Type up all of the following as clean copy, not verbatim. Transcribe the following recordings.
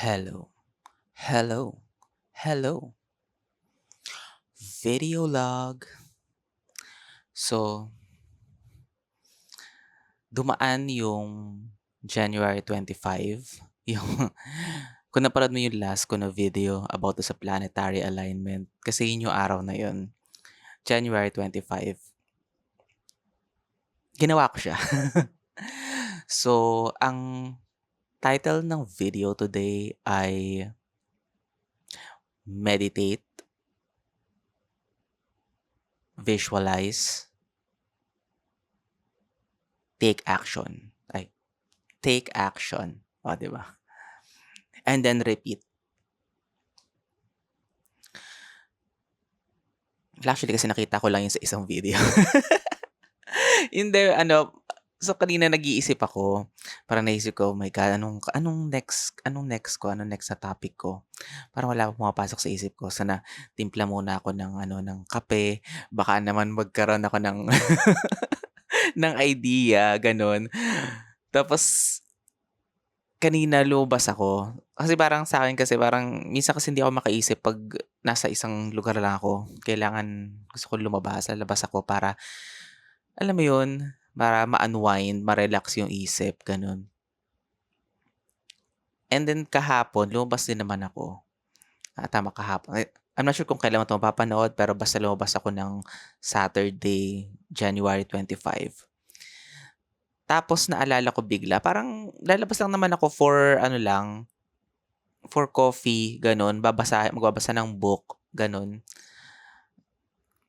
Hello, hello, hello. Video log. So, dumaan yung January 25. Yung kung napanood mo yung last ko na video about sa planetary alignment, kasi yun yung araw na yun, January 25. Ginawa ko siya. So, ang title ng video today ay Meditate, Visualize, Take Action. Ay, take action. O, di ba? And then repeat. Actually, kasi nakita ko lang yun sa isang video. Hindi, so kanina nag-iisip ako. Parang naisip ko, oh my God, anong next na topic ko? Parang wala pa pumapasok sa isip ko. Sana timpla muna ako ng kape. Baka naman magkaroon ako ng, ng idea, ganun. Tapos, kanina lumabas ako. Kasi parang sa akin kasi parang minsan kasi hindi ako makaisip pag nasa isang lugar lang ako. Gusto ko lumabas, lalabas ako para, alam mo yun, para ma-unwind, ma-relax yung isip, ganun. And then kahapon, lumabas din naman ako. Tama, kahapon. I'm not sure kung kailan mo ito mapapanood, pero basta lumabas ako ng Saturday, January 25. Tapos naalala ko bigla, parang lalabas lang naman ako for coffee, gano'n. Magbabasa ng book, gano'n.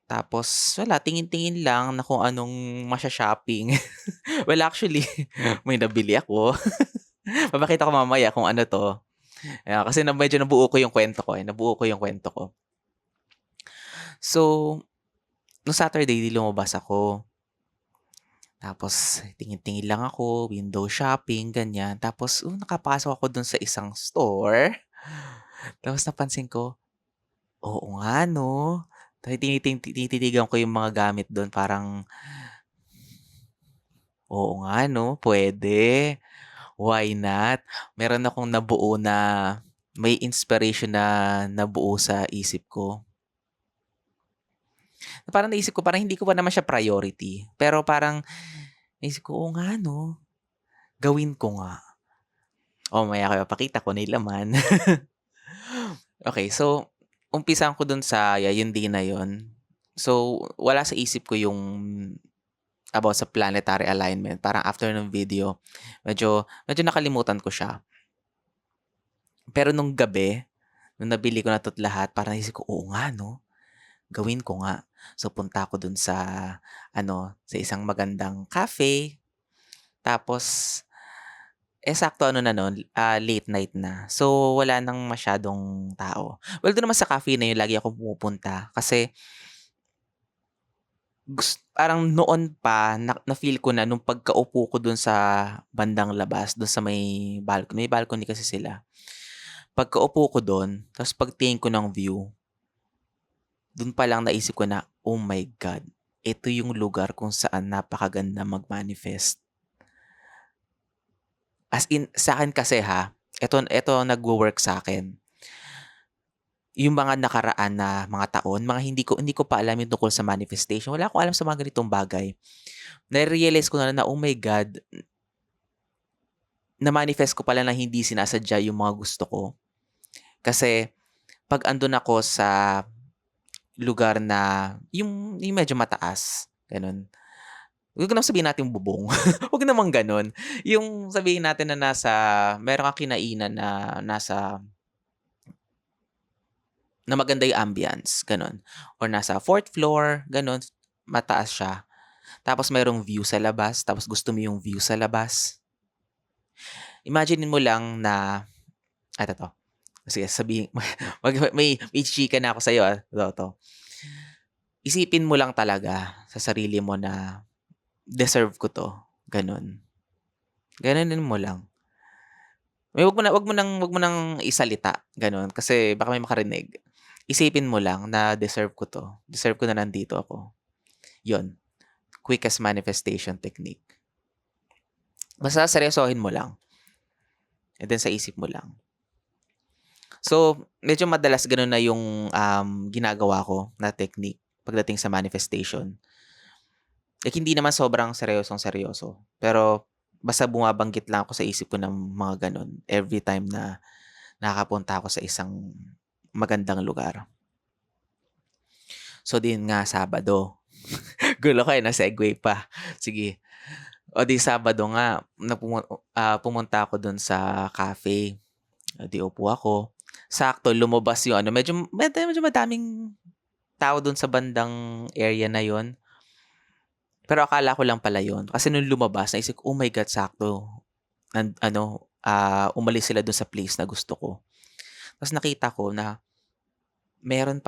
Tapos wala, tingin-tingin lang na kung anong masho-shopping. Well, actually, may nabili ako. Papakita ko mamaya kung ano 'to. Kasi medyo nabuo ko yung kwento ko, So, nung Saturday 'di lumabas ako. Tapos tingin-tingin lang ako, window shopping, ganyan. Tapos, nakapasok ako dun sa isang store. Tapos napansin ko, oo nga 'no. Tinititigan ko yung mga gamit dun, parang, oo nga 'no, puwede, why not? Meron akong nabuo na may inspiration na nabuo sa isip ko. Parang naisip ko, parang hindi ko pa naman siya priority, pero parang naisip ko, oo nga 'no, gawin ko nga. Mamaya ko ipapakita kung ano yung laman. Okay, so umpisahan ko dun sa yung day na yun. So, wala sa isip ko yung about sa planetary alignment. Parang after ng video, medyo nakalimutan ko siya. Pero nung gabi, nung nabili ko na 'to't lahat, parang naisip ko, "Oo nga 'no, gawin ko nga." So, punta ako dun sa isang magandang cafe. Tapos, sakto ano na nun, late night na. So, wala ng masyadong tao. Well, dun naman sa cafe na yun lagi akong pumupunta kasi parang noon pa na-feel ko na nung pagkaupo ko dun sa bandang labas, dun sa may balcony kasi sila. Pagkaupo ko dun, tapos pagtingin ko ng view, dun pa lang naisip ko na, "Oh my God, ito yung lugar kung saan napakaganda mag-manifest." As in, sa'kin kasi eto nagwo-work sa'kin. Yung mga nakaraan na mga taon, mga hindi ko pa alam yung tungkol sa manifestation, wala akong alam sa mga ganitong bagay. Na-realize ko na lang na, oh my God, na-manifest ko pala na hindi sinasadya yung mga gusto ko. Kasi 'pag andun ako sa lugar na yung medyo mataas, gano'n. Huwag naman sabihin nating bubong, huwag namang gano'n. Yung sabihin natin na meron kang kinainan na maganda yung ambience, gano'n. Or nasa 4th floor, gano'n, mataas siya. Tapos merong view sa labas, tapos gusto mo yung view sa labas. Imaginin mo lang na eto 'to, sige sabihin may chika na ako sa'yo, ito. Isipin mo lang talaga sa sarili mo na, "Deserve ko 'to." Gano'n. Ganonin mo lang. Wag mo nang isalita, gano'n, kasi baka may makarinig. Isipin mo lang na, "Deserve ko 'to. Deserve ko na nandito ako." 'Yun, quickest manifestation technique. Basta seryosohin mo lang, and then sa isip mo lang. So, medyo madalas gano'n na yung, ginagawa ko na technique pagdating sa manifestation. Like hindi naman sobrang seryosong-seryoso, pero basta bumabanggit lang ako sa isip ko ng mga gano'n every time na nakakapunta ako sa isang magandang lugar. So, din nga Sabado, gulo ko, na-segue pa. Sige, o 'di Sabado nga pumunta ako do'n sa cafe. O 'di upo ako, sakto lumabas yung ano, medyo madaming tao do'n sa bandang area na yon. Pero akala ko lang pala yun, kasi nung lumabas naisip ko, "Oh my God, sakto umalis sila dun sa place na gusto ko." Ta's nakita ko na marami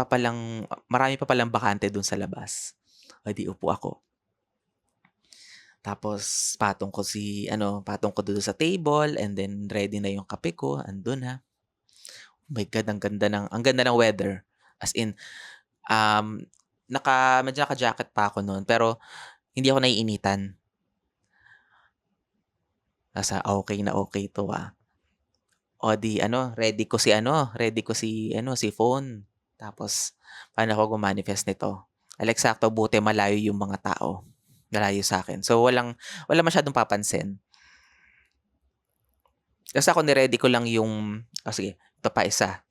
pa palang bakante dun sa labas. O 'di upo ako. Tapos patong ko dun sa table and then ready na yung kape ko, andun na. Oh my God, ang ganda ng weather. As in, um, medyo naka-jacket pa ako nun pero hindi ako naiinitan. Okay na okay 'to, O 'di ready ko si phone. Tapos paano ako manifest nito? Eksakto buti malayo yung mga tao, malayo sa'kin. So walang masyadong papansin. Ta's ako ni-ready ko lang yung sige, ito pa isa.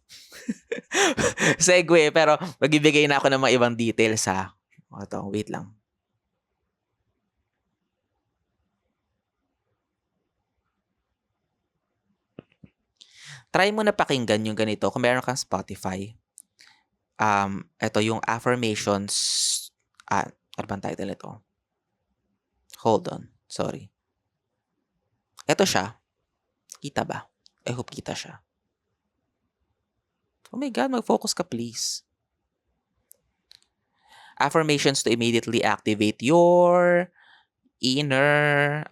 Segue pero magbibigay na ako ng mga ibang details, O 'to, wait lang. Try mo na pakinggan yung ganito kung meron kang Spotify. Eto yung affirmations, ano bang title nito? Hold on, sorry. Eto siya, kita ba? I hope kita siya. Oh my God, mag-focus ka please. Affirmations to immediately activate your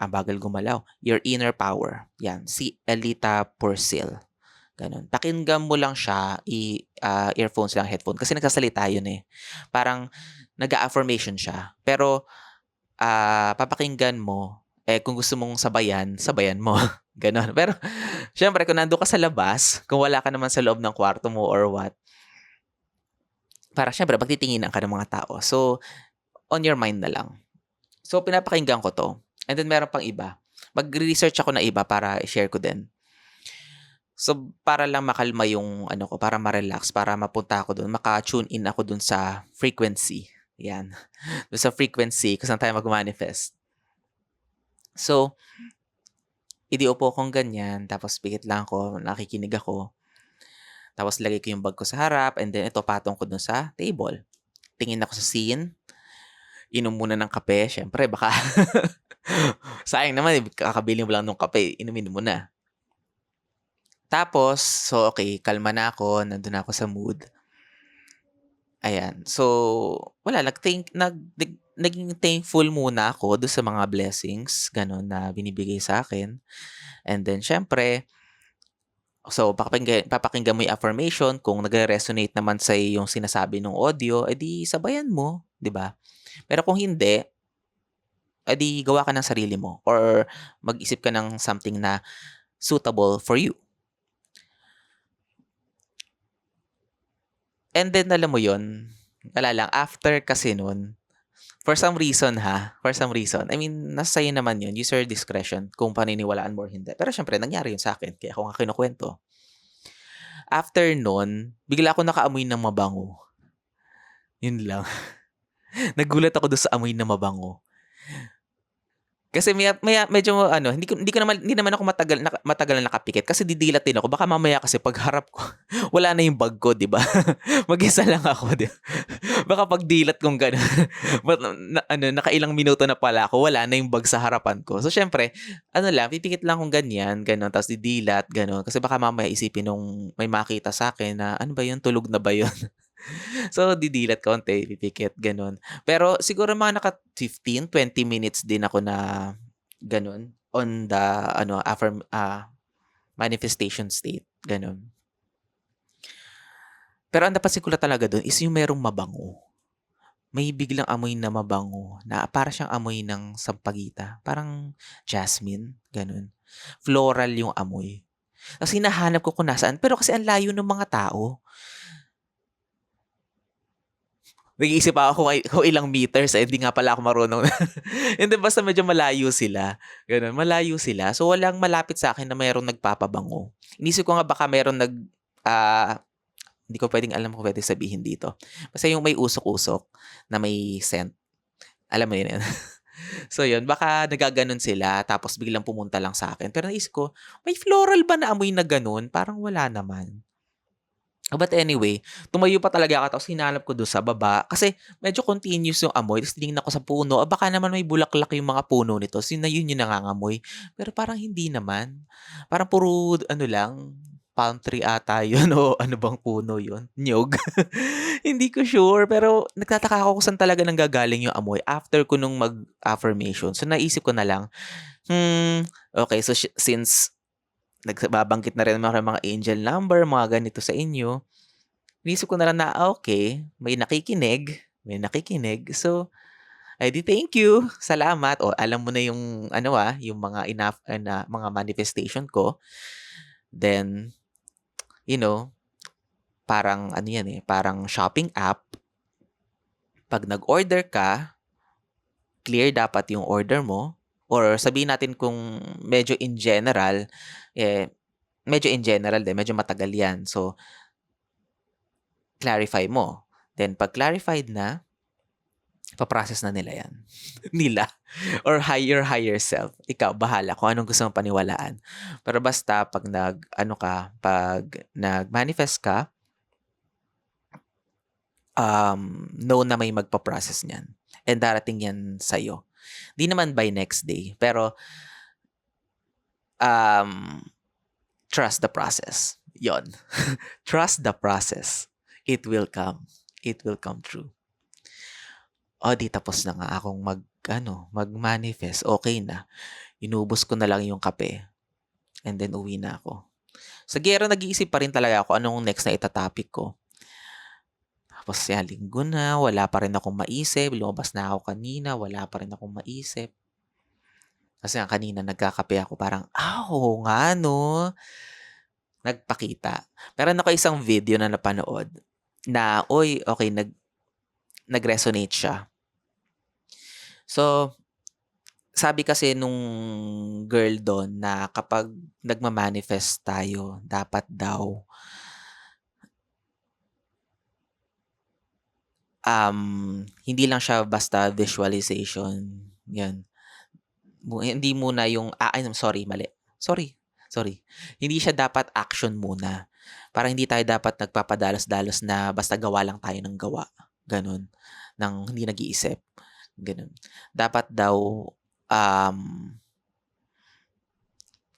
bagal gumalaw, your inner power. Yan, si Elita Porcel. Gano'n. Pakinggan mo lang siya, earphones lang, headphone kasi nagsasalita yun, eh. Parang nag-a-affirmation siya. Pero, papakinggan mo, kung gusto mong sabayan, sabayan mo, gano'n. Pero siyempre kung nando'n ka sa labas, kung wala ka naman sa loob ng kwarto mo or what, para siyempre pagtitinginan ka ng mga tao. So, on your mind na lang. So, pinapakinggan ko 'to and then meron pang iba. Magre-research ako ng iba para i-share ko din. So, para lang makalma yung ano ko, para ma-relax, para mapunta ako do'n, maka-tune in ako do'n sa frequency, 'yan. Do'n sa frequency kung saan tayo mag-manifest. So, upo akong ganyan, tapos pikit lang ako, nakikinig ako. Tapos lagay ko yung bag ko sa harap and then ito patong ko do'n sa table. Tingin ako sa scene, inom muna ng kape, siyempre baka sayang naman, kakabili mo lang nung kape, inumin mo na. Tapos, so okay, kalma na ako, nandun na ako sa mood. Ayan, so wala, naging thankful muna ako dun sa mga blessings, gano'n, na binibigay sa akin. And then siyempre, so papakinggan mo yung affirmation, kung nagre-resonate naman sa'yo yung sinasabi nung audio, edi sabayan mo, 'di ba? Pero kung hindi, edi gawa ka ng sarili mo or mag-isip ka ng something na suitable for you. And then alam mo yun, wala lang, after kasi nun, for some reason, I mean, nasa sa'yo naman yun, user discretion kung paniniwalaan mo or hindi. Pero siyempre nangyari yun sa'kin kaya ako nga kinukuwento. After nun, bigla ako nakaamoy ng mabango. Yun lang. Nagulat ako dun sa amoy na mabango. Kasi maya medyo hindi naman ako matagal na nakapikit kasi didilat din ako. Baka mamaya kasi pagharap ko wala na yung bag ko, 'di ba? Mag-isa lang ako, 'di ba? Baka pagdilat kong gano'n nakailang minuto na pala ako, wala na yung bag sa harapan ko. So siyempre, pipikit lang akong ganyan, gano'n, tapos didilat, gano'n. Kasi baka mamaya isipin nung may makita sa'kin na, "Ano ba 'yun, tulog na ba 'yun?" So didilat konti, pipikit, gano'n. Pero siguro mga 15-20 minutes din ako na gano'n on the manifestation state, gano'n. Pero ang napansin ko lang talaga do'n is yung merong mabango. May biglang amoy na mabango na para siyang amoy ng sampagita, parang jasmine, gano'n. Floral yung amoy. Tapos hinahanap ko kung nasaan, pero kasi ang layo ng mga tao. Nag-iisip pa ako kung ilang meters, hindi nga pala ako marunong. Hindi, basta medyo malayo sila, gano'n, malayo sila. So, walang malapit sa'kin na mayroong nagpapabango. Inisip ko nga baka mayroong ah, hindi ko puwedeng alam kung puwedeng sabihin dito. Basta yung may usok-usok na may scent, alam mo yun? So, yun, baka nagaganon sila tapos biglang pumunta lang sa'kin. Pero naisip ko, may floral ba na amoy na gano'n? Parang wala naman. But anyway, tumayo pa talaga ako tapos hinanap ko do'n sa baba kasi medyo continuous yung amoy tapos tiningnan ko sa puno, baka naman may bulaklak yung mga puno nito yun yung nangangamoy. Pero parang hindi naman. Parang puro ano lang, palm tree ata yun o ano bang puno yun, niyog. Hindi ko sure pero nagtataka ako kung saan talaga nanggagaling yung amoy after ko nung mag-affirmation. So naisip ko na lang, okey, so since nagbabanggit na rin ako ng mga angel number, mga ganito sa inyo. Inisip ko na lang na, okey, may nakikinig. So, eh, di thank you, salamat. O alam mo na yung ano, yung mga mga manifestation ko. Then, you know, parang ano yan, eh, parang shopping app. 'Pag nag-order ka, clear dapat yung order mo or sabihin natin kung medyo in general, eh, medyo in general din, medyo matagal yan. So, clarify mo. Then 'pag clarified na, ipa-process na nila 'yan. Nila or higher self. Ikaw bahala kung anong gusto mong paniwalaan. Pero basta 'pag nag-manifest ka, know na may magpa-process niyan and darating 'yan sa'yo. 'Di naman by next day, pero, um, trust the process. 'Yon. Trust the process. It will come. It will come true. O 'di tapos na nga akong mag-manifest, okey na. Inubos ko na lang yung kape and then uwi na ako. Sa giyera nag-iisip pa rin talaga ako anong next na ita-topic ko. Tapos yan, linggo na, wala pa rin akong maisip. Lumabas na ako kanina, wala pa rin akong maisip. Kasi nga kanina nagkakape ako parang, oo nga 'no, nagpakita. Meron ako isang video na napanood na, uy, okey nag-resonate siya. So, sabi kasi nung girl dun na kapag nagma-manifest tayo dapat daw, hindi lang siya basta visualization, 'yan. Hindi muna yung ay sorry, mali. Sorry. Hindi siya dapat action muna. Parang hindi tayo dapat nagpapadalos-dalos na basta gawa lang tayo ng gawa, gano'n, ng hindi nag-iisip, gano'n. Dapat daw, um,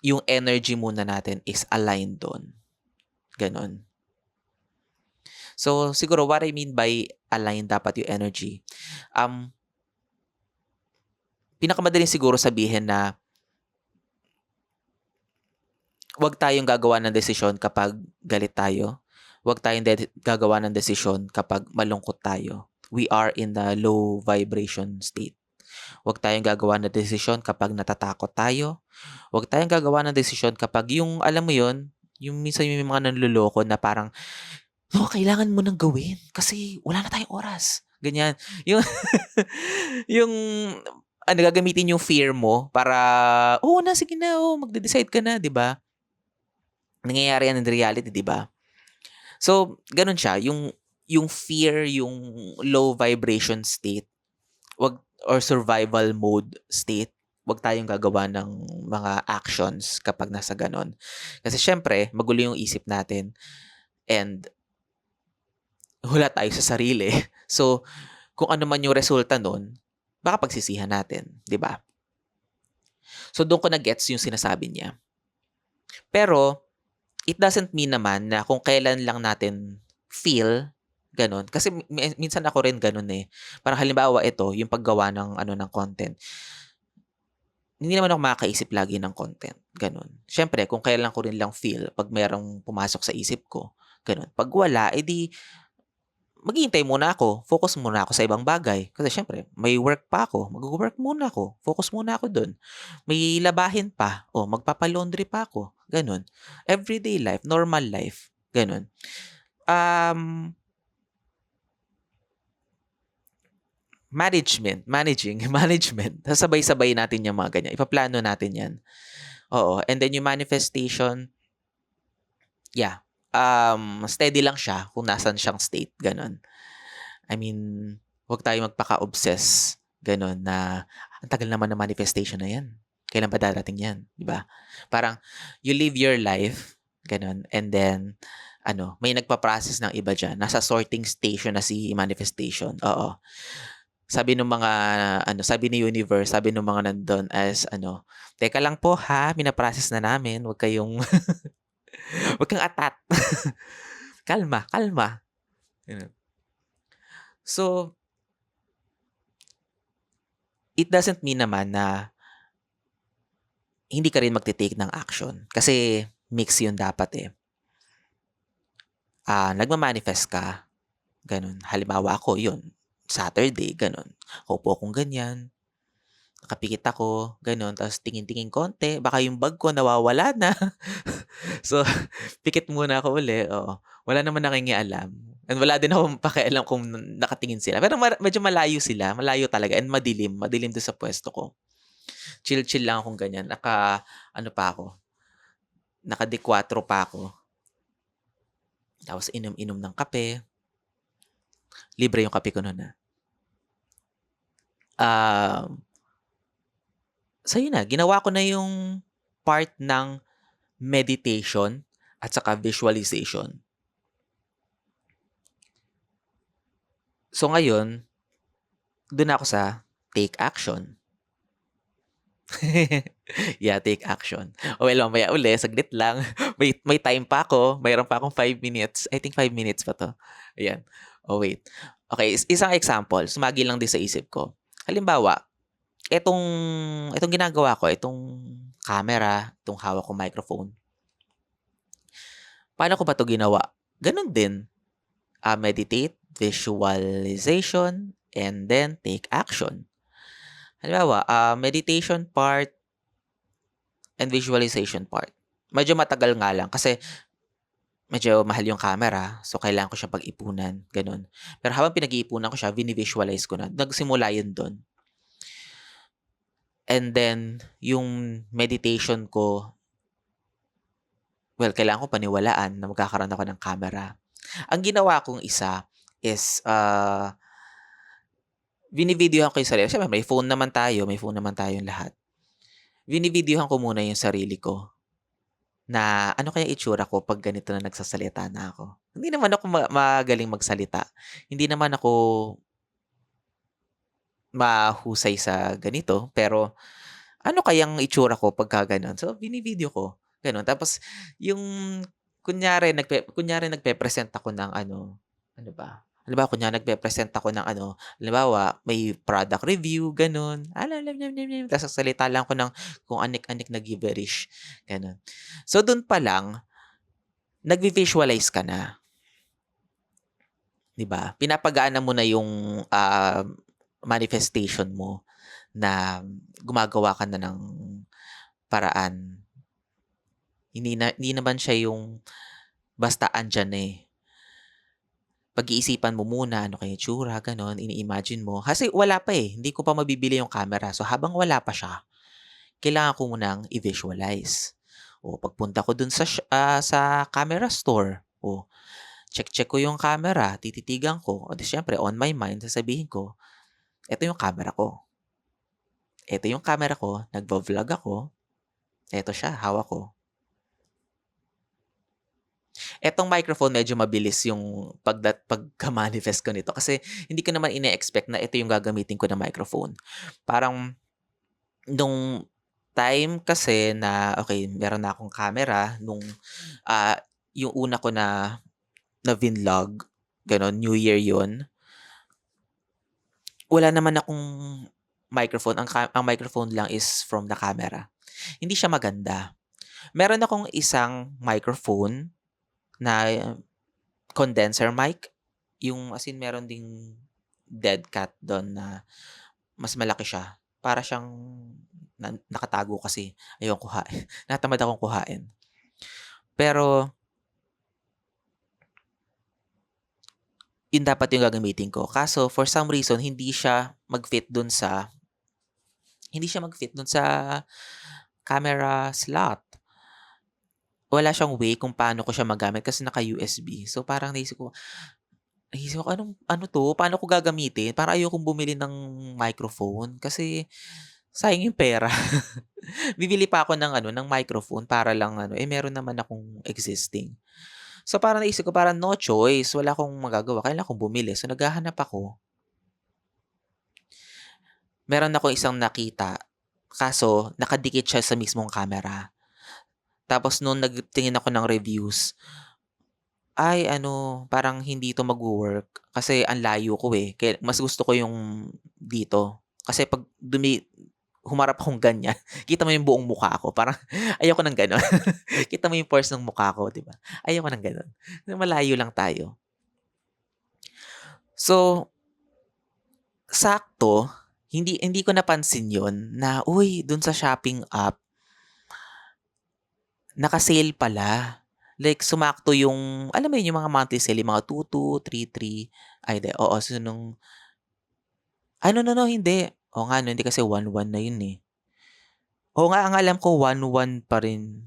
yung energy muna natin is aligned do'n, gano'n. So, siguro what I mean by aligned dapat yung energy, pinakamadaling siguro sabihin na 'wag tayong gagawa ng desisyon kapag galit tayo. 'Wag tayong gagawa ng desisyon kapag malungkot tayo. We are in the low vibration state. 'Wag tayong gagawa ng desisyon kapag natatakot tayo. 'Wag tayong gagawa ng desisyon kapag yung alam mo yon, yung minsan yung may mga nanloloko na parang, "No, kailangan mo ng gawin kasi wala na tayong oras." Ganyan. Yung yung gagamitin yung fear mo para, "Oo na, sige na, magde-decide ka na." 'Di ba? Nangyayari yan in reality, 'di ba? So, gano'n siya, yung fear, yung low vibration state, 'wag or survival mode state, 'wag tayong gagawa ng mga actions kapag nasa gano'n. Kasi siyempre magulo yung isip natin and hula tayo sa sarili. So, kung ano man yung resulta nun, baka pagsisihan natin, 'di ba? So, do'n ko na-gets yung sinasabi niya. Pero it doesn't mean naman na kung kailan lang natin feel, gano'n. Kasi minsan ako rin gano'n, eh. Parang halimbawa ito, yung paggawa ng ng content. Hindi naman ako makakaisip lagi ng content, gano'n. Siyempre kung kailan ko rin lang feel 'pag merong pumasok sa isip ko, gano'n. 'Pag wala, eh, di maghihintay muna ako, focus muna ako sa ibang bagay. Kasi siyempre may work pa ako, magwo-work muna ako, focus muna ako do'n. May labahin pa, magpapa-laundry pa ako, gano'n. Everyday life, normal life, gano'n. Um, management, sasabay-sabay natin yung mga ganyan, ipaplano natin 'yan, oo. And then yung manifestation, yeah, steady lang siya kung nasaan siyang state, gano'n. I mean, 'wag tayong magpaka-obsess, gano'n na, "Ang tagal naman ng manifestation na 'yan, kailan ba darating 'yan?" 'Di ba? Parang you live your life, gano'n, and then may nagpa-process ng iba diyan, nasa sorting station na si manifestation, oo. Sabi ni universe, sabi nung mga nandun as "Teka lang po ha, mina-process na namin, 'wag kayong 'wag kang atat. Kalma, kalma." Gano'n. So, it doesn't mean naman na hindi ka rin magte-take ng action. Kasi mix 'yun dapat, eh. Nagma-manifest ka, gano'n. Halimbawa ako 'yun, Saturday gano'n, kaupo akong ganyan, nakapikit ako, gano'n, tapos tingin-tingin konti, baka yung bag ko nawawala na. So, pikit muna ako uli, oo. Wala naman nakingialam and wala din akong pakialam kung nakatingin sila. Pero medyo malayo sila, malayo talaga and madilim, madilim do'n sa puwesto ko. Chill-chill lang akong ganyan, naka-ano pa ako, naka-D4 pa ako. Tapos inom-inom ng kape, libre yung kape ko no'n, So yun na, ginawa ko na yung part ng meditation at saka visualization. So ngayon, dun ako sa take action. Yeah, take action. Well, mamaya uli, saglit lang. May time pa ako. Mayroon pa akong 5 minutes. I think 5 minutes pa 'to. Ayan. Oh, wait. Okay, isang example, sumagi lang din sa isip ko. Halimbawa, itong itong ginagawa ko, itong camera, itong hawak kong microphone, paano ko ba 'to ginawa? Gano'n din, meditate, visualization, and then take action. Halimbawa, meditation part and visualization part. Medyo matagal nga lang kasi medyo mahal yung camera, so kailangan ko siyang pag-ipunan, gano'n. Pero habang pinag-iipunan ko siya, vini-visualize ko na. Nagsimula yun do'n. And then, yung meditation ko, well, kailangan ko paniwalaan na magkakaroon ako ng camera. Ang ginawa kong isa is, bini-videohan ko yung sarili. Siyempre may phone naman tayong lahat. Bini-videohan ko muna yung sarili ko na ano kaya itsura ko 'pag ganito na nagsasalita na ako. Hindi naman ako magaling magsalita. Hindi naman ako mahusay sa ganito, pero ano kayang itsura ko pagka gano'n? So, bini-video ko, gano'n. Tapos yung kunyari nagpe-present ako ng ano ba? Halimbawa, kunyari nagpe-present ako ng halimbawa, may product review, gano'n. Tapos nagsalita lang ako ng kung anik-anik na gibberish, gano'n. So, dun pa lang, nagvi-visualize ka na, 'di ba? Pinapagana mo na yung, manifestation mo na gumagawa ka na ng paraan. Hindi naman siya yung basta andiyan na, eh. Pag-iisipan mo muna, ano kaya itsura, gano'n, ini-imagine mo. Kasi wala pa, eh, hindi ko pa mabibili yung camera. So, habang wala pa siya, kailangan ko munang i-visualize. O pagpunta ko dun sa camera store, check ko yung camera, tititigan ko, o di siyempre on my mind sasabihin ko, "Eto yung camera ko. Eto yung camera ko, nagvo-vlog ako, eto siya, hawak ko." Etong microphone medyo mabilis yung pagka-manifest ko nito kasi hindi ko naman ine-expect na ito yung gagamitin ko na microphone. Parang nung time kasi na, okay, meron na akong camera nung, yung una ko na vinlog, gano'n, New Year 'yun. Wala naman akong microphone, ang microphone lang is from the camera. Hindi siya maganda. Meron akong isang microphone na condenser mic, yung as in meron ding dead cat don na mas malaki siya. Para siyang nakatago kasi ayokong kuhain. Tinatamad akong kuhain. Pero, yun dapat yung gagamitin ko. Kaso, for some reason, hindi siya mag-fit dun sa camera slot. Wala siyang way kung paano ko siya magamit kasi naka-USB. So, parang naisip ko, ano 'to? Paano ko gagamitin? Parang ayokong bumili ng microphone kasi sayang yung pera. Bibili pa ako ng microphone para lang meron naman akong existing. So, parang naisip ko parang no choice, wala akong magagawa, kailangan kong bumili. So, naghahanap ako. Meron akong isang nakita, kaso nakadikit siya sa mismong camera. Tapos nung nagtingin ako ng reviews, ay parang hindi 'to magwo-work kasi ang layo ko, eh. Kaya mas gusto ko yung dito. Kasi 'pag humarap akong ganyan, kita mo yung buong mukha ko. Parang ayoko ng gano'n. Kita mo yung pores ng mukha ko, 'di ba? Ayoko ng gano'n. Malayo lang tayo. So, sakto, hindi hindi ko napansin yon na, uy, dun sa shopping app, naka-sale pala. Like sumakto yung alam mo yun, yung mga monthly sale, yung mga 22, 33, ay hindi, oo, so no, hindi. Oo nga 'no, hindi kasi 11 na yun, eh. Oo nga, ang alam ko 11 pa rin.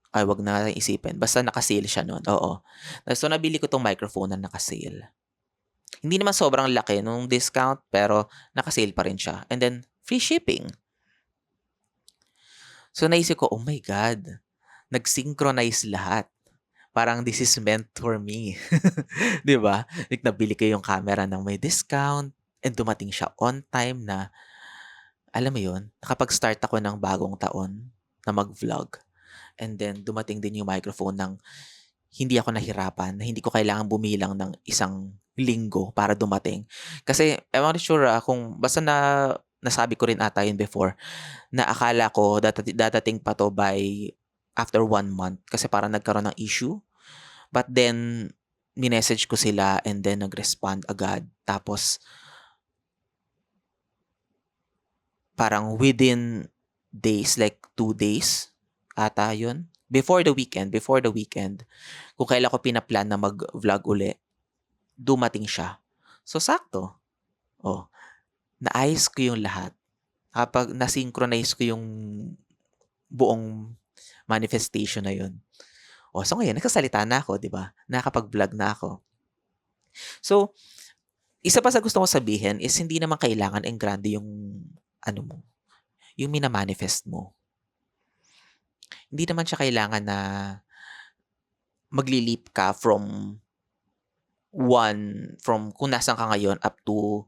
Ay, wag na nating isipin, basta naka-sale siya nun, oo. So, nabili ko 'tong microphone na naka-sale. Hindi naman sobrang laki nung discount, pero naka-sale pa rin siya and then free shipping. So, naisip ko, "Oh my God, nag-synchronize lahat. Parang this is meant for me." 'Di ba? Like nabili ko yung camera ng may discount and dumating siya on time na alam mo yun, nakapag-start ako ng bagong taon na mag-vlog and then dumating din yung microphone ng hindi ako nahirapan, na hindi ko kailangang bumilang ng isang linggo para dumating. Kasi I'm not sure, kung basta nasabi ko rin ata yun before, na akala ko dadating pa 'to by after 1 month kasi parang nagkaroon ng issue. But then, minessage ko sila and then nag-respond agad. Tapos, parang within days, like 2 days ata yun. Before the weekend, kung kailan ko pinaplan na mag-vlog uli, dumating siya. So, sakto. Oh, naayos ko yung lahat. Kapag na-synchronize ko yung buong manifestation na yun. Oh, so ngayon nagsasalita na ako, 'di ba? Nakakapag-vlog na ako. So, isa pa sa gusto kong sabihin is hindi naman kailangan grande yung mo, yung mina-manifest mo. Hindi naman siya kailangan na magli-leap ka from kung nasaan ka ngayon up to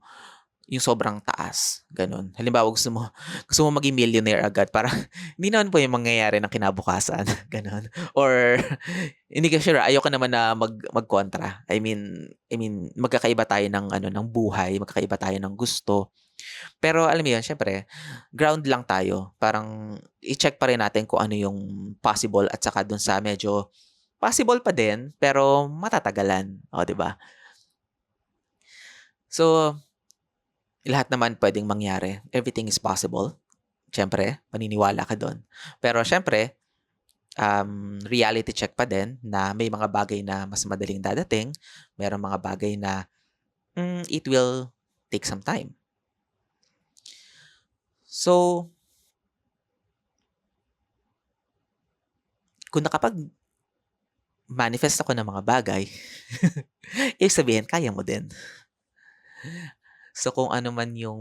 yung sobrang taas, gano'n. Halimbawa gusto mo maging millionaire agad, parang hindi naman po yung mangyayari ng kinabukasan, gano'n. Or hindi ko sure, ayoko naman na magkontra. I mean magkakaiba tayo ng ng buhay, magkakaiba tayo ng gusto. Pero alam mo yun, siyempre ground lang tayo. Parang i-check pa rin natin kung ano yung possible at saka dun sa medyo possible pa din pero matatagalan, oh, 'di ba? So, lahat naman puwedeng mangyari. Everything is possible. Siyempre, maniniwala ka do'n. Pero siyempre, reality check pa din na may mga bagay na mas madaling dadating, merong mga bagay na, it will take some time. So, kung nakapag-manifest ako ng mga bagay, ibig sabihin kaya mo din. So, kung ano man yung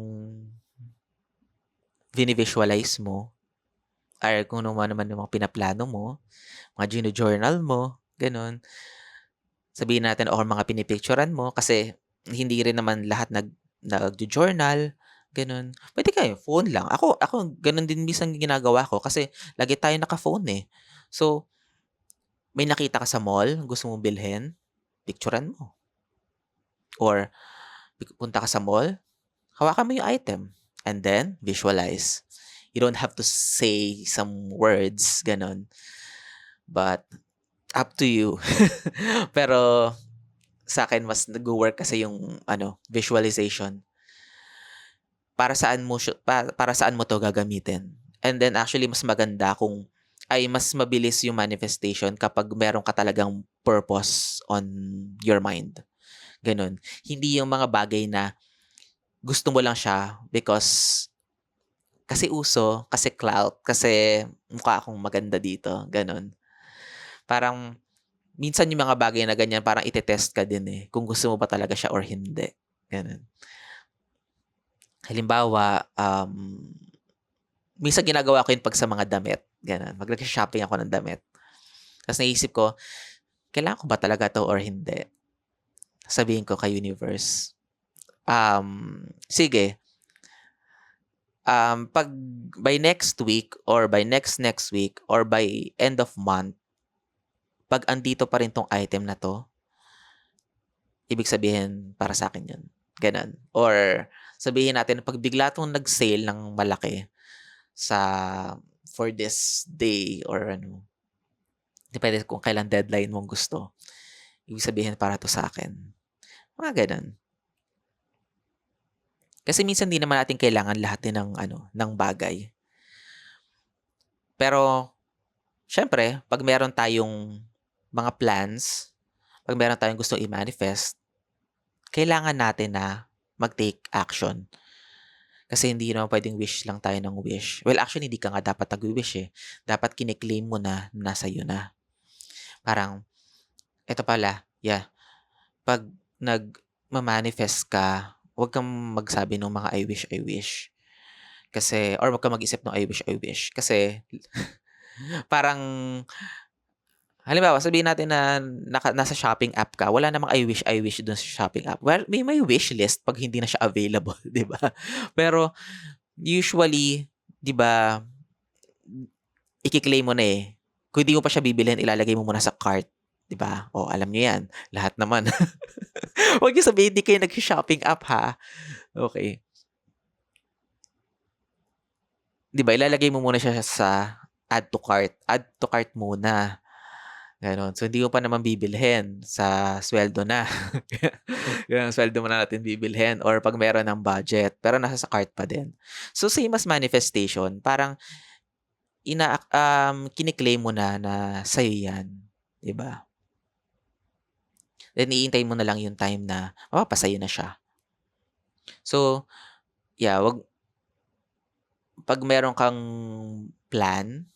vini-visualize mo or kung ano man naman yung mga pinaplano mo, mga jino-journal mo, gano'n. Sabihin natin or mga pinipicturan mo kasi hindi rin naman lahat nagjo-journal, gano'n. Puwede kayo phone lang. Ako gano'n din minsan ginagawa ko kasi lagi tayong naka-phone, eh. So, may nakita ka sa mall, gusto mong bilhin, picturan mo. Or punta ka sa mall, hawakan mo yung item and then visualize. You don't have to say some words, gano'n. But up to you. Pero sa'kin mas nagwo-work kasi yung visualization. Para saan mo 'to gagamitin. And then actually mas maganda kung ay mas mabilis yung manifestation kapag meron ka talagang purpose on your mind. Gano'n. Hindi yung mga bagay na gusto mo lang siya because kasi uso, kasi clout, kasi mukha akong maganda dito, gano'n. Parang minsan yung mga bagay na ganyan parang ite-test ka din, eh, kung gusto mo ba talaga siya or hindi, gano'n. Halimbawa, minsan ginagawa ko yun 'pag sa mga damit, gano'n. 'Pag shopping ako ng damit, ta's naisip ko, kailangan ko ba talaga 'to or hindi? Sabihin ko kay universe, sige, 'pag by next week or by next week or by end of month, 'pag andito pa rin 'tong item na 'to, ibig sabihin para sa'kin 'yun, gano'n. Or sabihin natin 'pag bigla 'tong nag-sale ng malaki sa for this day or ano, depende kung kailan deadline mong gusto, ibig sabihin para 'to sa'kin, mga gano'n. Kasi minsan di naman natin kailangan lahat din ng ano, ng bagay. Pero siyempre 'pag meron tayong mga plans, 'pag meron tayong gustong i-manifest, kailangan natin na mag-take action. Kasi hindi naman puwedeng wish lang tayo ng wish. Well, actually hindi ka nga dapat nagwi-wish, eh. Dapat kine-claim mo na nasa iyo na. Parang eto pala, 'pag nagma-manifest ka, huwag kang magsabi nung mga I wish. Kasi or huwag kang mag-isip ng I wish. Kasi parang halimbawa sabihin natin na nasa shopping app ka, wala namang I wish dun sa shopping app. Well, may wish list 'pag hindi na siya available, 'di ba? Pero usually, 'di ba, iki-claim mo na, eh. Kung hindi mo pa siya bibilhin, ilalagay mo muna sa cart, 'di ba? Oh, alam niyo 'yan, lahat naman. Huwag niyo sabihin hindi kayo nag-sho-shopping app, ha? Okey. 'Di ba, ilalagay mo muna siya sa add to cart muna. Gano'n. So, hindi mo pa naman bibilhin sa suweldo na. Yung suweldo mo na natin bibilhin or 'pag meron ng budget, pero nasa sa cart pa din. So, same as manifestation, parang kine-claim mo na na sa'yo 'yan, 'di ba? Then ihintayin mo na lang yung time na mapapasa'yo na siya. So, 'wag 'pag meron kang plan,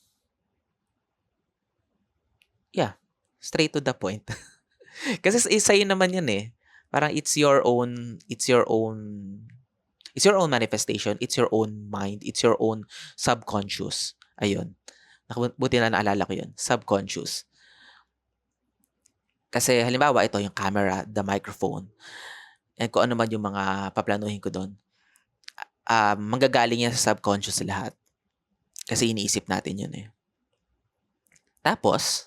straight to the point. Kasi sa'yo naman 'yun, eh. Parang it's your own manifestation, it's your own mind, it's your own subconscious. Ayun, buti na naalala ko 'yun, subconscious. Kasi halimbawa ito yung camera, the microphone, and kung ano man yung mga paplanuhin ko dun, manggagaling yan sa subconscious lahat. Kasi iniisip natin yun, eh. Tapos,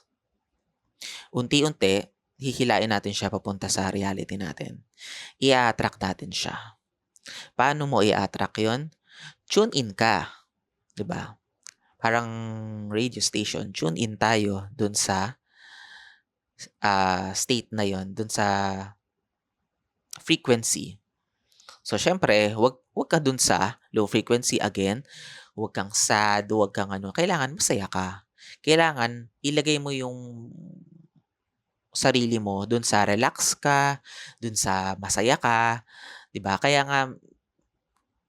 unti-unti, hihilain natin siya papunta sa reality natin. I-a-attract natin siya. Paano mo i-a-attract yun? Tune in ka, 'di ba? Parang radio station, tune in tayo dun sa, state na yon, dun sa frequency. So, siyempre, wag ka dun sa low frequency again, wag kang sad, wag kang ano, kailangan masaya ka. Kailangan ilagay mo yung sarili mo dun sa relax ka, dun sa masaya ka, 'di ba? Kaya nga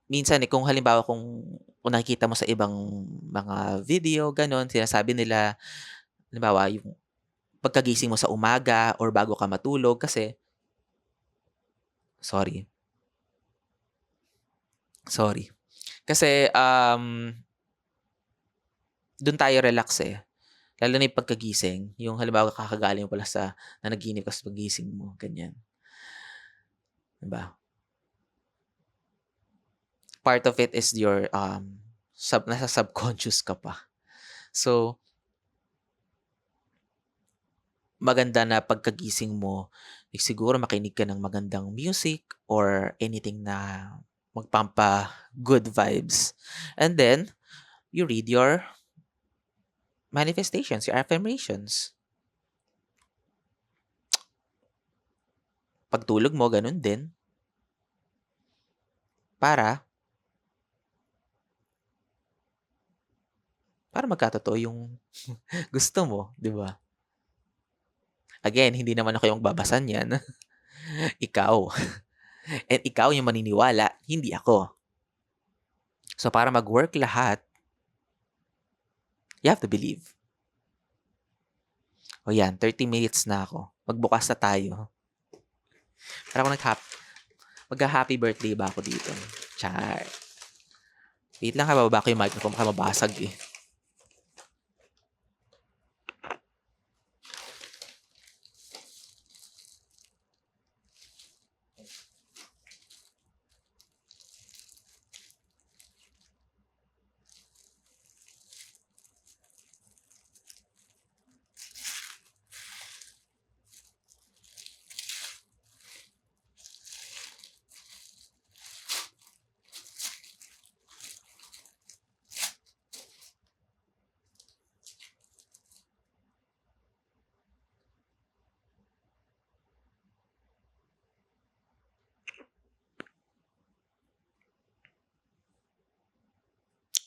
minsan, eh, kung halimbawa kung nakikita mo sa ibang mga video gano'n, sinasabi nila, halimbawa yung pagkagising mo sa umaga or bago ka matulog kasi sorry, sorry. Kasi, dun tayo relax, eh. Lalo na yung pagkagising, yung halimbawa kakagaling mo pala sa nanaginip ka sa paggising mo, ganyan, 'di ba? Part of it is your, nasa subconscious ka pa. So, maganda na pagkagising mo, siguro makinig ka ng magandang music or anything na magpampa-good vibes. And then, you read your manifestations, your affirmations. Pagtulog mo, ganun din. Para para magkatotoo yung gusto mo, 'di ba? Again, hindi naman ako yung babasa niyan, ikaw. And ikaw yung maniniwala, hindi ako. So, para mag-work lahat, you have to believe. O yan, 30 minutes na ako. Magbukas na tayo. Para ako magha-happy birthday ba ako dito? Char. Wait lang, bababa ko yung microphone, baka mabasag eh.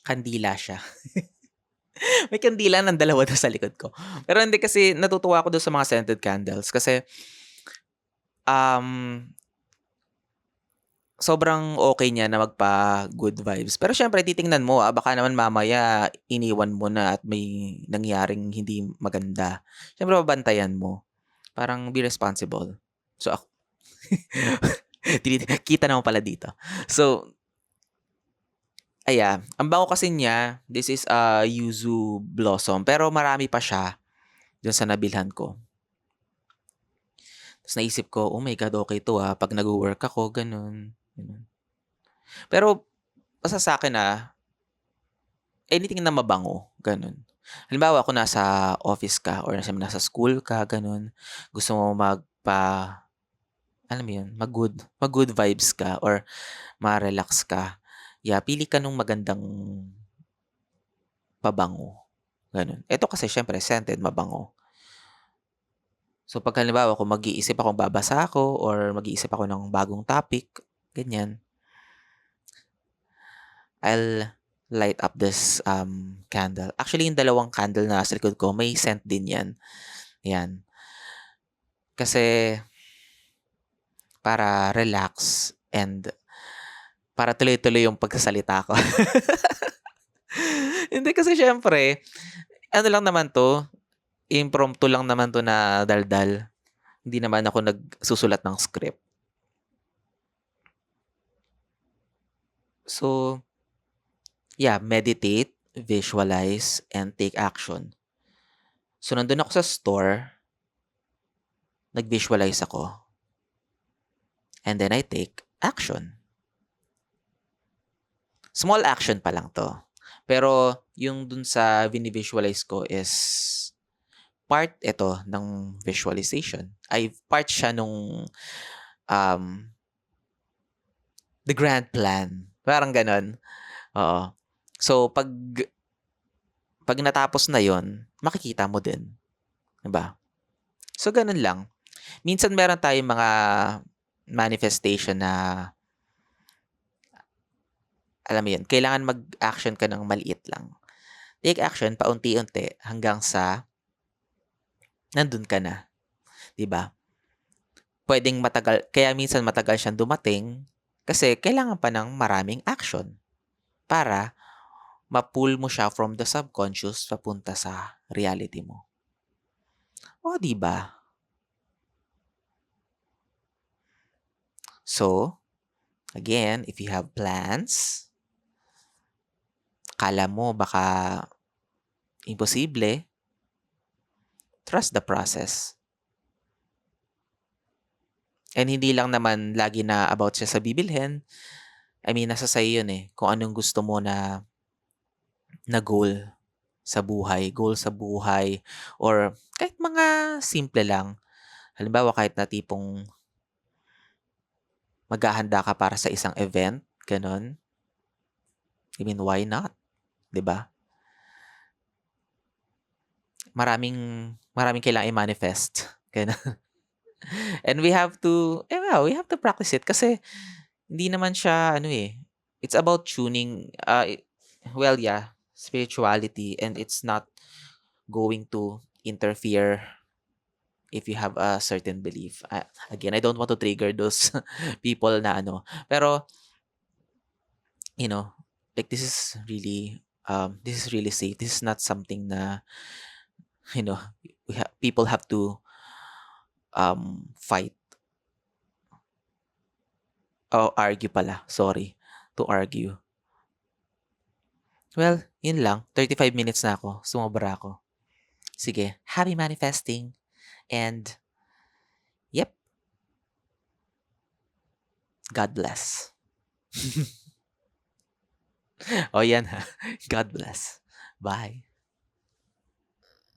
Kandila siya. May kandila ng dalawa doon sa likod ko. Pero hindi, kasi natutuwa ako doon sa mga scented candles kasi um, sobrang okay niya na magpa-good vibes. Pero syempre titingnan mo, baka naman mamaya iniwan mo na at may nangyaring hindi maganda. Syempre babantayan mo. Parang be responsible. So ako kita naman pala dito. So, ang bango kasi niya, this is a yuzu blossom, pero marami pa siya dun sa nabilhan ko. Tapos naisip ko, oh my God, okay to pag nag-work ako, ganun. Pero, basta sa akin anything na mabango, ganun. Halimbawa, kung nasa office ka or nasa school ka, ganun, gusto mo alam mo yun, mag-good vibes ka or ma-relax ka, pili ka nung magandang pabango. Ganun. Ito kasi syempre scented, mabango. So pag halimbawa kung mag-iisip akong babasa ako or mag-iisip ako ng bagong topic, ganyan, I'll light up this candle. Actually, yung dalawang candle na sa likod ko, may scent din yan. Yan. Kasi para relax and para tuloy-tuloy yung pagsasalita ko. Hindi, kasi syempre, ano lang naman to, impromptu lang naman to na daldal. Hindi naman ako nagsusulat ng script. So, meditate, visualize, and take action. So, nandun ako sa store, nag-visualize ako, and then I take action. Small action pa lang to. Pero, yung dun sa visualize ko is part ito ng visualization. Part siya nung the grand plan. Parang ganon. Oo. So, pag natapos na yon, makikita mo din. Diba? So, ganun lang. Minsan meron tayong mga manifestation na alam mo yun, kailangan mag-action ka ng maliit lang. Take action paunti-unti hanggang sa nandun ka na. 'Di ba? Pwedeng matagal, kaya minsan matagal siyang dumating kasi kailangan pa ng maraming action para ma-pull mo siya from the subconscious papunta sa reality mo. O, 'di ba? So, again, if you have plans, kala mo baka imposible, trust the process. And hindi lang naman lagi na about siya sa bibilhin. I mean, nasa sa'yo yun kung anong gusto mo na goal sa buhay, or kahit mga simple lang. Halimbawa, kahit na tipong maghahanda ka para sa isang event, ganon. I mean, why not? 'Di ba? Maraming kailangang i-manifest. Ganon. And we have to practice it kasi hindi naman siya it's about tuning, spirituality, and it's not going to interfere if you have a certain belief. Again, I don't want to trigger those people na ano, pero you know, like this is really safe. This is not something na you know people have to fight o argue pala. Sorry, to argue. Well, yun lang. 35 minutes na ako. Sumobra ako. Sige, happy manifesting. And, yep, God bless. O yan ha. God bless. Bye.